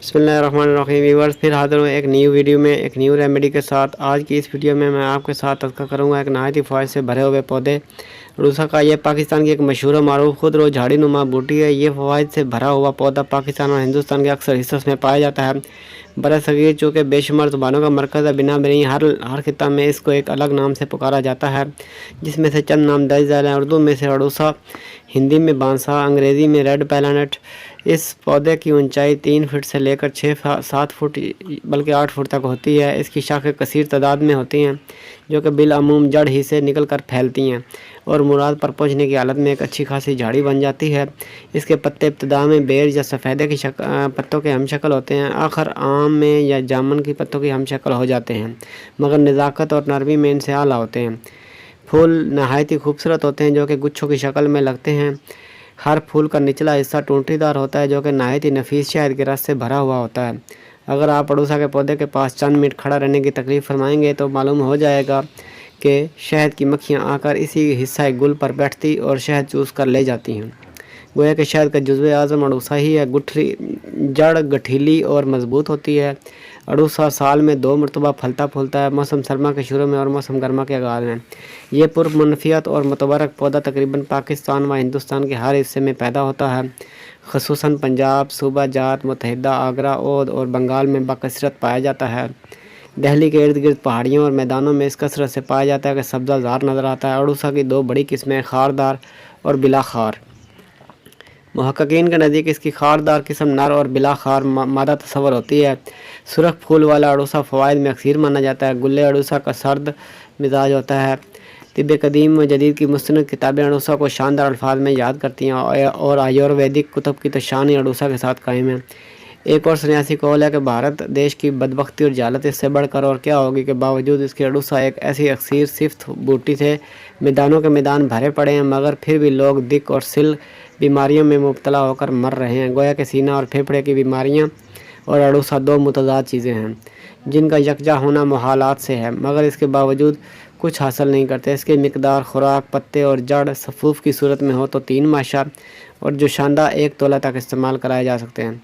बिस्मिल्लाहिर्रहमानिर्रहीम व्यूअर्स, फिर हाज़िर हूँ एक न्यू वीडियो में एक न्यू रेमेडी के साथ। आज की इस वीडियो में मैं आपके साथ तज़किरा करूँगा एक नहायत ही फ़वाइद से भरे हुए पौधे अड़ूसा का। ये पाकिस्तान की एक मशहूर और मारूफ खुदरो झाड़ी नुमा बूटी है। ये फ़वाइद से भरा हुआ पौधा पाकिस्तान और हिंदुस्तान के अक्सर हिस्सों में पाया जाता है। बरसगीर चूँकि बेशुमार ज़ुबानों का मरकज़ है, बिना बनी हर खिता में इसको एक अलग नाम से पुकारा जाता है, जिसमें से चंद नाम दर्ज झैल हैं। उर्दू में से अड़ूसा, हिंदी में बांसा, अंग्रेज़ी में रेड पैलानेट। इस पौधे की ऊंचाई 3 फीट से लेकर 6-7 फुट बल्कि 8 फुट तक होती है। इसकी शाखें कसीर तादाद में होती हैं, जो कि बिलअमूम जड़ ही से निकल कर फैलती हैं और मुराद पर पहुंचने की हालत में एक अच्छी खासी झाड़ी बन जाती है। इसके पत्ते इब्तिदा में बेर या सफ़ेदे की पत्तों के हम शक्ल होते हैं, आखिर आम में या जामुन की पत्तों की हम शक्ल हो जाते हैं, मगर नज़ाकत और नरमी में इनसे आला होते हैं। फूल नहायत ही खूबसूरत होते हैं, जो कि गुच्छों की शक्ल में लगते हैं। हर फूल का निचला हिस्सा टूटीदार होता है, जो कि नहायत ही नफीस शहद के रस से भरा हुआ होता है। अगर आप अड़ूसा के पौधे के पास चंद मिनट खड़ा रहने की तकलीफ़ फरमाएंगे तो मालूम हो जाएगा कि शहद की मक्खियाँ आकर इसी हिस्सा गुल पर बैठती और शहद चूस कर ले जाती हैं। गोया कि शहद का जुज़्व आज़म अड़ूसा ही है। जड़ गठीली और मजबूत होती है। अड़ूसा साल में 2 मरतबा फलता फूलता है, मौसम सरमा के शुरू में और मौसम गर्मा के आगाज़ में। ये पुरमनफियत और मुतबरक पौधा तकरीबन पाकिस्तान व हिंदुस्तान के हर हिस्से में पैदा होता है, ख़ुसूसन पंजाब, सूबा जात, मुत्तहिदा, आगरा, ओद और बंगाल में बकसरत पाया जाता है। दिल्ली के इर्द गिर्द पहाड़ियों और मैदानों में इस कसरत से पाया जाता है कि सब्ज़ाजार नज़र आता है। अड़ूसा की 2 बड़ी किस्में खारदार और बिला खार। मुहक्किकीन के नज़दीक इसकी खारदार किस्म नर और बिला खार मादा तस्वर होती है। सुरख फूल वाला अड़ूसा फ़वाइद में अक्सर माना जाता है। गुल्ले अड़ूसा का सर्द मिजाज होता है। तिब्बे कदीम व जदीद की मुस्तनद किताबें अड़ूसा को शानदार अल्फाज में याद करती हैं और आयुर्वेदिक कुतुब की तो शान ही अड़ूसा के साथ कायम है। एक और सन्यासी कौल है कि भारत देश की बदबख्ती और जालत इससे बढ़कर और क्या होगी कि बावजूद इसके अड़ूसा एक ऐसी अक्सर सिफ्त बूटी थे। मैदानों के मैदान भरे पड़े हैं, मगर फिर भी लोग दिक और सिल बीमारियों में मुब्तला होकर मर रहे हैं। गोया के सीना और फेफड़े की बीमारियां और अड़ूसा 2 मुतज़ाद चीज़ें हैं, जिनका यकजा होना मुहालात से है, मगर इसके बावजूद कुछ हासिल नहीं करते। इसकी मिकदार खुराक, पत्ते और जड़ सफ़ूफ़ की सूरत में हो तो 3 माशा और जो शानदा 1 तोला तक इस्तेमाल कराए जा सकते हैं।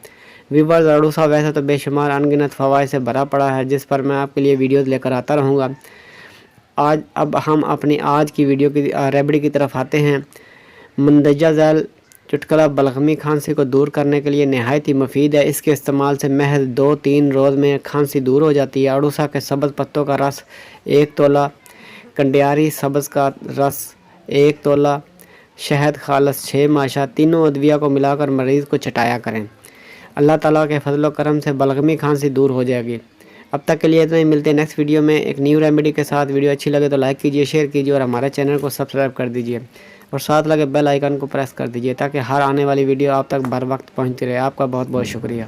व्यूअर्स, अड़ूसा वैसे तो बेशुमार अनगिनत फ़वाइद से भरा पड़ा है, जिस पर मैं आपके लिए वीडियोज़ लेकर आता रहूँगा। अब हम अपनी आज की वीडियो की रेमेडी की तरफ आते हैं। मंदजा झैल चुटकुला बलगमी खांसी को दूर करने के लिए नहायत ही मुफीद है। इसके इस्तेमाल से महज 2-3 रोज़ में खांसी दूर हो जाती है। अड़ूसा के सब्ज़ पत्तों का रस 1 तोला, कंडियारी सब्ज़ का रस 1 तोला, शहद खालस 6 माशा, तीनों अदविया को मिलाकर मरीज़ को चटाया करें। अल्लाह ताला के फजल करम से बलगमी खांसी दूर हो जाएगी। अब तक के लिए इतना ही। मिलते हैं नेक्स्ट वीडियो में एक न्यू रेमेडी के साथ। वीडियो अच्छी लगे तो लाइक कीजिए, शेयर कीजिए और हमारे चैनल को सब्सक्राइब कर दीजिए और साथ लगे बेल आइकन को प्रेस कर दीजिए, ताकि हर आने वाली वीडियो आप तक बर वक्त पहुँचती रहे। आपका बहुत बहुत शुक्रिया।